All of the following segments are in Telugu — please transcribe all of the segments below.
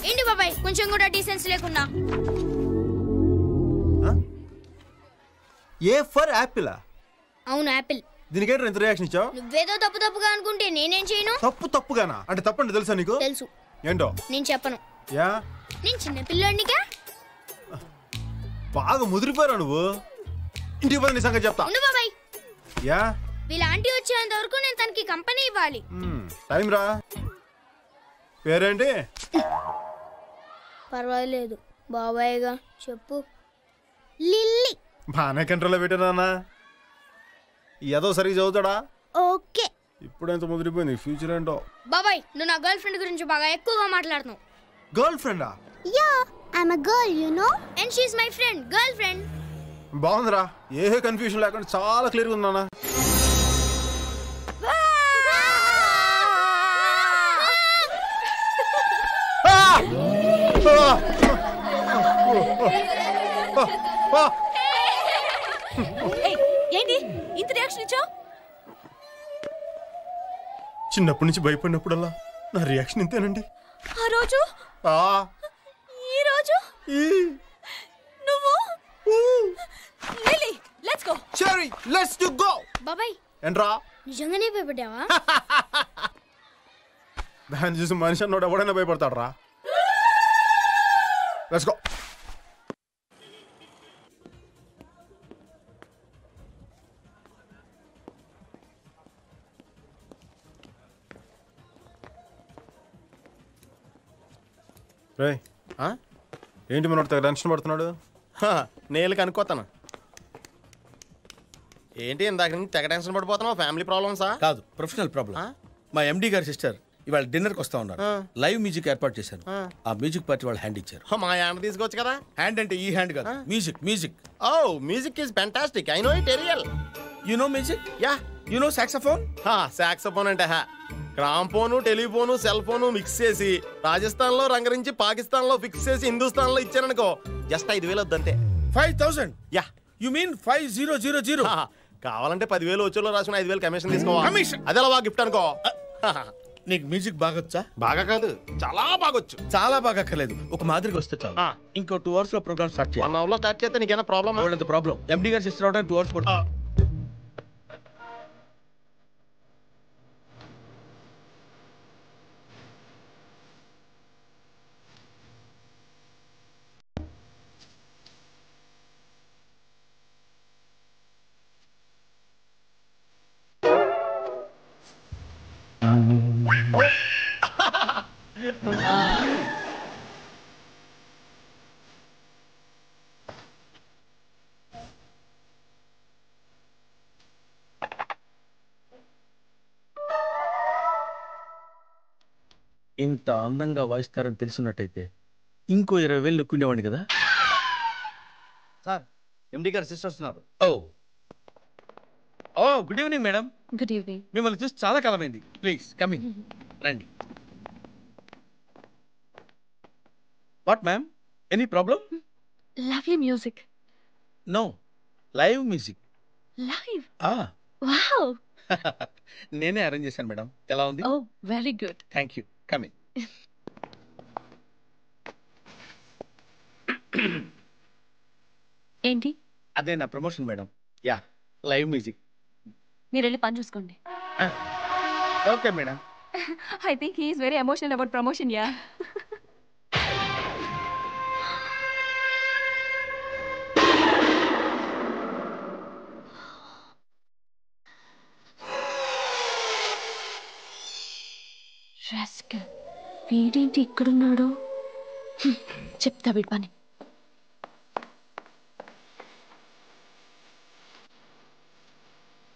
ఏంటి బాబాయ్ కొంచెం కూడా డీసెన్స్ లేకుండా? A for Apple? అవును యాపిల్. దీనికేంటి ఎంత రియాక్షన్ ఇచ్చావు? నువ్వేదో తప్పుగా అనుకుంటే నేనేం చేయను. తప్పుగానా? అంటే తప్పండి తెలుసా నీకు? తెలుసు. ఏంటో? నేను చెప్పను. యా నేను చిన్న పిల్లాడినిగా. బాగా ముదిరిపోయారా నువ్వు? ఇంటికి పోయి నీ సంగతి చెప్తా. ఉండు బాబాయ్. యా వీళ్ళ ఆంటీ వచ్చేంత వరకు నేను తనకి కంపెనీ ఇవ్వాలి. టైం రా. పేరేంటి? పర్వాలేదు బాబాయ్గా చెప్పు. లిల్లీ. బాగానే కంట్రోల్లో పెట్టానా? ఏదో సరిగ్గా చదువుతాడా? ఓకే. ఇప్పుడు ఎంత ముదిరిపోయింది, ఫ్యూచర్ ఏంటో. బాబాయ్ నువ్వు నా గర్ల్ ఫ్రెండ్ గురించి బాగా ఎక్కువగా మాట్లాడుతున్నావు. గర్ల్ ఫ్రెండా? Yeah I'm a girl you know and she is my friend. Girl friend. బాగుందిరా, ఏ కన్ఫ్యూజన్ లేకుండా చాలా క్లియర్గా ఉందన్నా. ఏంటి ఇంత రియాక్షన్ ఇచ్చావు? చిన్నప్పటి నుంచి భయపడినప్పుడల్లా నా రియాక్షన్ ఇంతేనండి. ఆ రోజు ఈ రోజు నువ్వు lily let's go. Cherry let's do go. బాబాయ్ ఏంట్రా నిజంగానే భయపడ్డావా? దాన్ని చూసి మనిషి అన్నోడు ఎవడైనా భయపడతాడు రా. Let's go. రే ఏంటి మనోడు తెగ టెన్షన్ పడుతున్నాడు? నేను కనుక్కోతాను. ఏంటి ఇందాక నుంచి తెగ టెన్షన్ పడిపోతున్నావు? ఫ్యామిలీ ప్రాబ్లమ్సా? కాదు, ప్రొఫెషనల్ ప్రాబ్లం. మా ఎండి గారి సిస్టర్ ఇవాళ డిన్నర్కి వస్తా ఉన్నారు. లైవ్ మ్యూజిక్ ఏర్పాటు చేశారు. ఆ మ్యూజిక్ పార్టీ వాళ్ళు హ్యాండ్ ఇచ్చారు. మా హ్యాండ్ తీసుకోవచ్చు కదా. హ్యాండ్ అంటే ఈ హ్యాండ్ కాదు, music. Music music is fantastic. I know it real. You know music? Ya. You know saxophone? Saxophone అంటే gramophone, telephone, cell phone mix చేసి రాజస్థాన్ లో రంగరించి పాకిస్తాన్ లో ఫిక్స్ చేసి హిందుస్థాన్ లో ఇచ్చారనుకో జస్ట్ 5,000 వద్దంతే. 5,000? యా. You mean 5000? కావాలంటే 10,000 వచ్చేలో రాసుకుని 5,000 కమిషన్ తీసుకోవాలి. అదేలా గిఫ్ట్ అనుకో. నీకు మ్యూజిక్ బాగొచ్చా? బాగా కాదు, చాలా బాగొచ్చు. చాలా బాగా అక్కర్లేదు, ఒక మాదిరిగా వస్తే చాలు. ఇంకో 2 hours లో ప్రోగ్రామ్ స్టార్ట్ చేయాలి. 1 hour లో స్టార్ట్ చేస్తే నీకేనా ప్రాబ్లమ్? ప్రాబ్లం. ఎండి గారి సిస్టర్ అవడానికి 2 hours పడుతుంది. ఇంత అందంగా వాయిస్తారని తెలుసున్నట్టయితే ఇంకో 20,000 నొక్కుండేవాడిని కదా. సార్ ఎండి గారు సిస్టర్స్ ఉన్నారు. Oh good evening madam. Good evening. మిమ్మల్ని చూసి చాలా కాలమైంది. Please coming. రండి. What ma'am, any problem? Lovely music. No, live music. Live? Wow. నేనే అరేంజ్ చేశాను మేడం. ఎలా ఉంది? Oh very good. Thank you. Coming. ఏంటి? అదే నా promotion madam. Ya, live music. మీరు వెళ్ళి పని చూసుకోండి. Okay madam. I think he is very emotional about promotion, yeah. Rascal. వీడేంటి ఇక్కడున్నాడు? చెప్తా వీడి పని.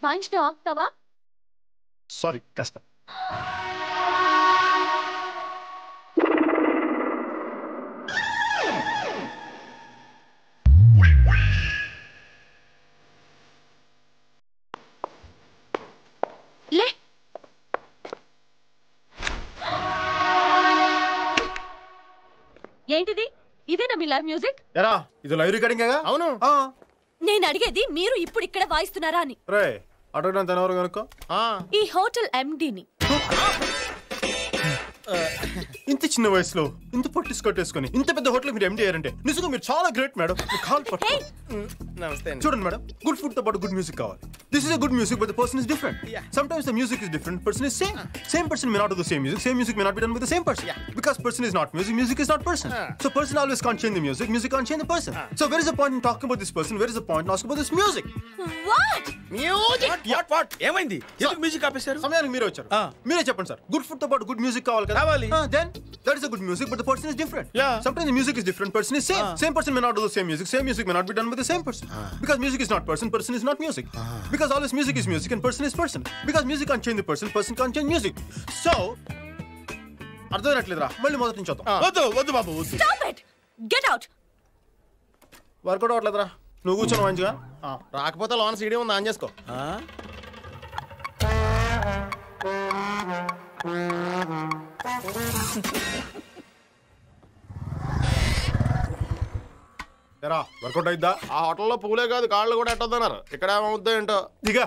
వాయించడం ఆపుతావా? సారీ కష్టం. లే. ఏంటిది? ఇదేనా మీ లైవ్ మ్యూజిక్? ఎరా ఇది లైవ్ రికార్డింగ్? అవును. నేను అడిగేది మీరు ఇప్పుడు ఇక్కడ వాయిస్తున్నారా అని. రే అడగడానికి ఎవరు కనుక్కో. ఈ హోటల్ ఎండిని. ఇంత చిన్న వయసులో ఇంత పొట్టి స్కర్ట్ వేసుకొని ఇంత పెద్ద హోటల్ మీరు ఎండి అయ్యారంటే నిజంగా మీరు చాలా గ్రేట్ మేడం. నమస్తే. చూడండి మేడం, గుడ్ ఫుడ్ తో పాటు గుడ్ మ్యూజిక్ కావాలి. This is a good music but the person is different. Sometimes the music is different, person is same. Same person may not do the same music may not be done with the same person. Because person is not music is not person. So person always can't change the music can't change the person. So where is the point in talking about this person? Where is the point in asking about this music? What what ఏమైంది? ఎందుకు మ్యూజిక్ ఆపేశారు? సమయానికి మీరే వచ్చారు. మీరే చెప్పండి సార్. గుడ్ ఫుడ్ తో పాటు గుడ్ మ్యూజిక్ కావాలి కదా. Then that is a good music but the person is different. Sometimes the music is different, person is same. Same person may not do the same music may not be done with the same person. Because music is not person is not music. Because always music is music and person is person. Because music can't change the person can't change music. So అర్థమైనట్లేదురా, మళ్ళీ మొదటి నుంచి వద్దాం. వద్దు బాబు వద్దు. Stop it, get out. Workout అవ్వట్లేదురా, నువ్వు కూర్చొని మంచిగా. రాకపోతే లోన్ సీడీ ఉంది, ఆన్ చేసుకో. వర్కౌట్ అయిద్దా? ఆ హోటల్లో పూలే కాదు కాళ్ళు కూడా ఎట్టొద్దన్నారు. ఇక్కడ ఏమవుద్దో ఏంటో. దిగా.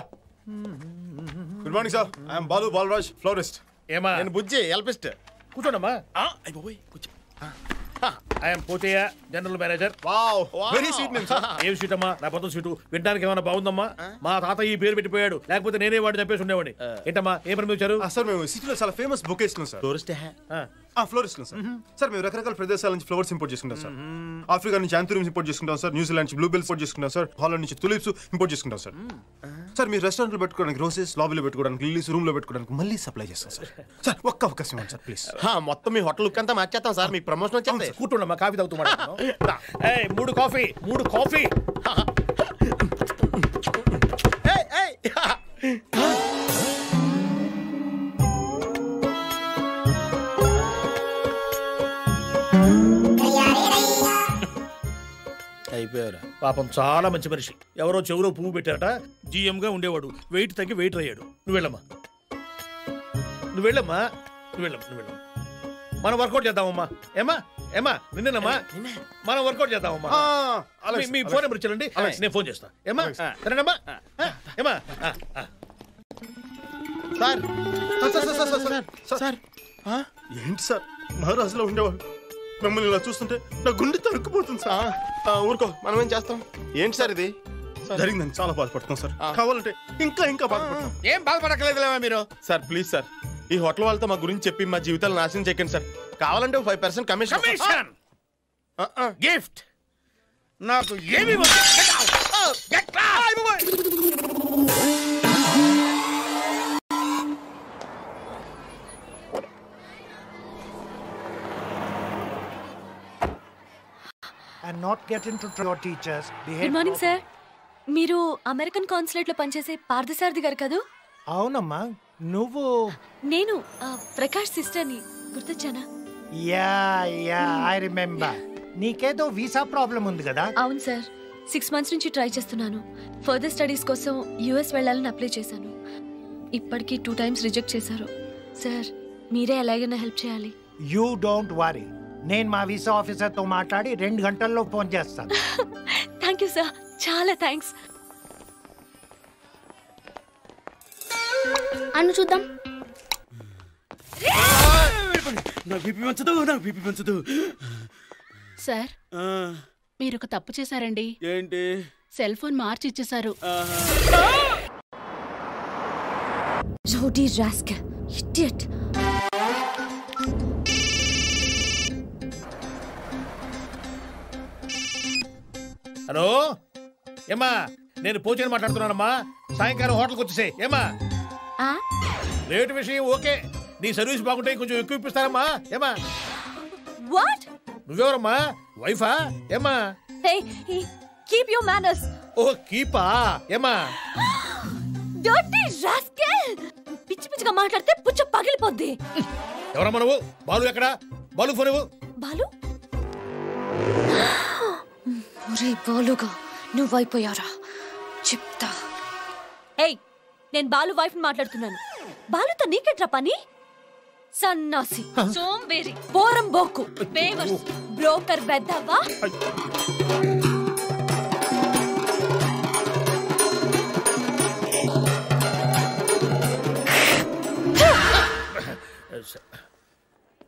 Good morning sir, I'm Balu Balraj, florist. ఏమా? నేను బుజ్జి, ఎల్పిస్ట్. కూర్చోండమ్మా. కూర్చో. I'm Pothaiah, general manager. Wow, very sweet name sir. ఏం సీట్ అమ్మా? నా పొద్దు సీటు వినడానికి ఏమైనా బాగుందమ్మా? మా తాత ఈ పేరు పెట్టిపోయాడు, లేకపోతే నేనే వాడిని చెప్పేసి ఉండేవాడిని. ఏంటమ్మా ఏ పని వచ్చారు? సార్ మేము సిటీలో చాలా famous bouquets sir. Tourist florist sir. Sir మేము రకరకాల ప్రదేశాల నుంచి ఫ్లవర్స్ ఇంపోర్ట్ చేసుకుంటాం సార్. ఆఫ్రికా నుంచి యాంథూరియంస్ ఇంపోర్ట్ చేసుకుంటాం సార్. న్యూజిలాండ్ నుంచి బ్లూబెల్స్ ఇంపోర్ట్ చేసుకుంటాం సార్. హాలండ్ నుంచి తులిప్స్ ఇంపోర్ట్ చేసుకుంటాం సార్. సార్ మీరు రెస్టారెంట్ లో పెట్టుకోవడానికి రోసెస్, లాబీలో పెట్టుకోవడానికి లిల్లీస్, రూమ్ లో పెట్టుకోవడానికి మళ్ళీ సప్లై చేస్తాం సార్. సార్ ఒక్క అవకాశం ఇవ్వండి సార్ ప్లీజ్. మొత్తం మీ హోటల్ లుక్ అంతా మార్చేస్తాం సార్. మీకు ప్రమోషన్ వచ్చేది. కూర్చోండమ్మా, కాఫీ తాగుతున్నా. 3 కాఫీ. అయిపోయారా? పాపం చాలా మంచి మనిషి. ఎవరో చెవులో పువ్వు పెట్టారట. GM గా ఉండేవాడు, వెయిట్ తగ్గి వెయిట్ అయ్యాడు. నువ్వు వెళ్ళమ్మా. మనం వర్కౌట్ చేద్దామమ్మా. ఏమా నిన్నేనమ్మా? మనం వర్కౌట్ చేద్దామమ్మా. మీ ఫోన్ నెంబర్ ఇచ్చారండి, నేను ఫోన్ చేస్తా. ఏమా సరేనమ్మా? ఏమా సార్ ఏంటి సార్ మహారాజులో ఉండేవాడు, మిమ్మల్ని ఇలా చూస్తుంటే నా గుండె తరుక్కుపోతుంది సార్. ఊరుకో, మనం ఏం చేస్తాం. ఏంటి సార్ ఇది? జరిగిందని చాలా బాధపడుతున్నాం సార్. కావాలంటే ఇంకా బాధపడతాం. ఏం బాధపడక్కలేదులేవా మీరు? సార్ ప్లీజ్ సార్, ఈ హోటల్ వాళ్ళతో మా గురించి చెప్పి మా జీవితాలు నాశనం చేయకండి సార్. కావాలంటే 5% కమిషన్. గిఫ్ట్ నాకు ఏమి and not get into your teachers. Good morning sir. మీరు అమెరికన్ కాన్సులేట్ లో పనిచేసే పార్థసారథి గారు కదా? అవునమ్మా. నువ్వు? నేను ప్రకాష్ సిస్టర్ని. గుర్తొచ్చానా? Ya I remember. నీకేదో వీసా ప్రాబ్లం ఉంది కదా? అవును సార్, 6 months నుంచి ట్రై చేస్తున్నాను. ఫర్దర్ స్టడీస్ కోసం US వెళ్ళాలని అప్లై చేశాను. ఇప్పటికీ 2 times రిజెక్ట్ చేశారు. సార్ మీరే ఎలాగైనా హెల్ప్ చేయాలి. యూ డోంట్ వరీ, నేను మా వీసా ఆఫీసర్ తో మాట్లాడి 2 గంటల్లో ఫోన్ చేస్తాను. థ్యాంక్ యూ సార్, చాలా థ్యాంక్స్. అను చూద్దాం. నాకు బీపీ పెంచదు. సార్ మీరు ఒక తప్పు చేశారండి. ఏంటి? సెల్ ఫోన్ మార్చి ఇచ్చేశారు. Jody rascal, idiot. హలో ఏమ్మా, నేను పోచని మాట్లాడుతున్నానమ్మా. సాయంకాలం హోటల్కి వచ్చేసే. ఏమ్మా రేటు విషయం ఓకే, నీ సర్వీస్ బాగుంటే కొంచెం ఎక్కువ ఇప్పిస్తారమ్మా. ఏమ్మా? What? నువ్వెవరమ్మా? వైఫా? ఏమ్మా? Hey, keep your manners. ఓ కీపా? ఏమ్మా? Dirty rascal. పిచ్చిగా మాట్లాడితే పుచ్చ పగిలిపోద్ది. ఎవరమ్మా నువ్వు? బాలు ఎక్కడ? బాలు ఫోన్ ఇవ్వు. బాలు? ఒరే బాలుగా నువ్వైపోయారా చెప్తా. ఏయ్, నేను బాలు వైఫ్ మాట్లాడుతున్నాను. బాలుతో నీకెట్రా పని? సన్నాసి, సోంబేరి, పోరం బోకు, బేవర్స్, బ్రోకర్ వెద్దవా.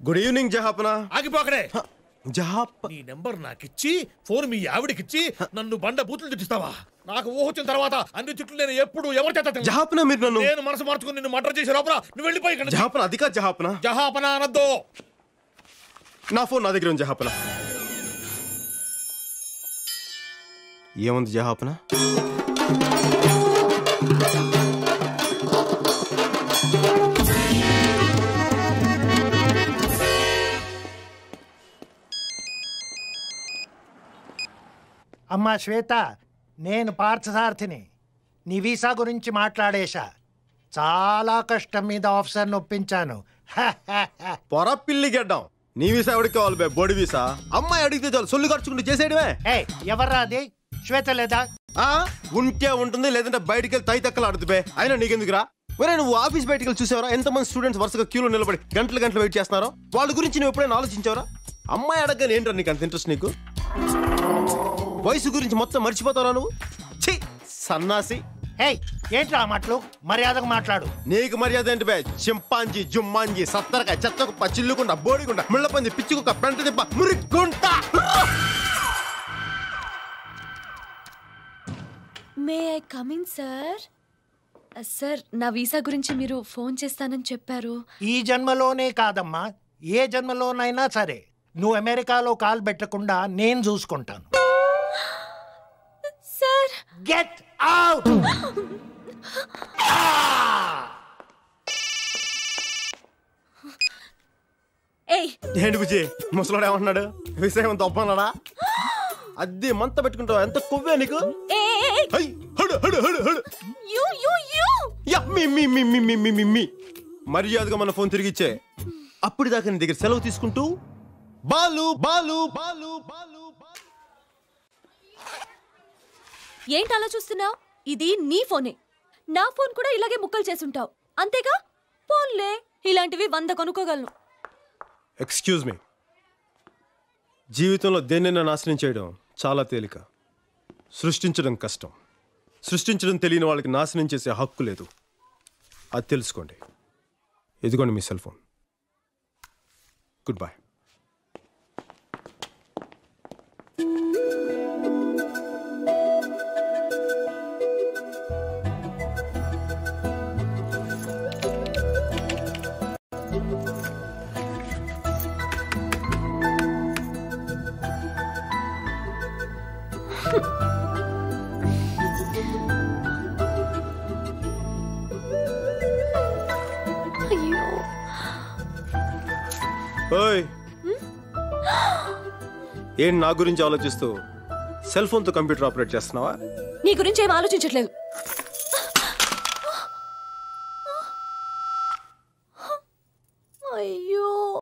గుడ్ ఈవినింగ్ జహాపనా. ఆగిపోకడే. జహాప్ నీ నెంబర్ నాకిచ్చి ఫోన్ మీ ఆవిడకిచ్చి నన్ను బండ బూతులు తిట్టిస్తావా? నాకు ఊహ వచ్చిన తర్వాత అన్ని చుట్టూ నేను ఎప్పుడు ఎవరి చేత జహాపనా మీరు నన్ను నేను మనసు మార్చుకుని నిన్ను మర్డర్ చేసే లోపల నువ్వు వెళ్ళిపోయి ఇక్కడ. జహాపనా అది కాదు జహాపనా. జహాపనా అనద్దు. నా ఫోన్ నా దగ్గర ఉంది జహాపనా. ఏముంది జహాపనా? అమ్మా శ్వేత, నేను పార్థసారథిని. నీ వీసా గురించి మాట్లాడేశా. చాలా కష్టం మీద ఆఫీసర్ని ఒప్పించాను. పొర పిల్లి గడ్డం. నీ వీసా ఎవరికి కావాలి బే? బోడి వీసా. అమ్మాయి అడిగితే చాలు సొల్లు ఖర్చుకుంటూ చేసేయడమే. ఎవర్రా అది? శ్వేత లేదా? ఉంటే ఉంటుంది, లేదంటే బయటికి వెళ్ళి తై తక్కలు ఆడుతు బే. అయినా నీకెందుకురా? ఒరే నువ్వు ఆఫీస్ బయటికి వెళ్ళి చూసావరా ఎంతమంది స్టూడెంట్స్ వరుసగా క్యూలో నిలబడి గంటలు వెయిట్ చేస్తున్నారో? వాళ్ళ గురించి నువ్వు ఎప్పుడైనా ఆలోచించావరా? అమ్మాయి అడగని ఏంట్రా నీకు అంత ఇంట్రెస్ట్? నీకు వయసు గురించి మొత్తం మర్చిపోతారా నువ్వు? ఛీ సన్నాసి. ఏంట్రా మాటలు? మర్యాదగా మాట్లాడు. నీకు మర్యాద ఏంటి బే? చింపాంజీ, జుమ్మాంజీ, సత్తరకాయ, చెత్తకుప్ప, చిల్లుకుంట, బోడిగుంట, ముళ్ళపంది, పిచ్చుకుక్క, పెంట దిబ్బ, మురిగుంట. May I come in sir? Sir నా వీసా గురించి మీరు ఫోన్ చేస్తానని చెప్పారు. ఈ జన్మలోనే కాదమ్మా, ఏ జన్మలోనైనా సరే నువ్వు అమెరికాలో కాలు పెట్టకుండా నేను చూసుకుంటాను. Sir get out. ఏంటి బుజ్జి ముసలాడు ఏమంటున్నాడు? విషయం తప్పన్నాడా? అద్దె మంత పెట్టుకుంటావు. ఎంత కొవ్వే నీకు? మర్యాదగా మన ఫోన్ తిరిగిచ్చే. అప్పటిదాకా నీ దగ్గర సెలవు తీసుకుంటూ బాలు బాలు బాలు బాలు. ఏంటి అలా చూస్తున్నావు? ఇది నీ ఫోనే. నా ఫోన్ కూడా ఇలాగే ముక్కలు చేసుంటావు అంతేగా? ఫోన్లే ఇలాంటివి 100 కొనుక్కోగలను. Excuse me. జీవితంలో దేన్నైనా నాశనం చేయడం చాలా తేలిక, సృష్టించడం కష్టం. సృష్టించడం తెలియని వాళ్ళకి నాశనం చేసే హక్కు లేదు. అది తెలుసుకోండి. ఇదిగోండి మీ సెల్ ఫోన్. Good bye. ఏం నా గురించి ఆలోచిస్తూ సెల్ ఫోన్తో కంప్యూటర్ ఆపరేట్ చేస్తున్నావా? నీ గురించి ఏం ఆలోచించట్లేదు.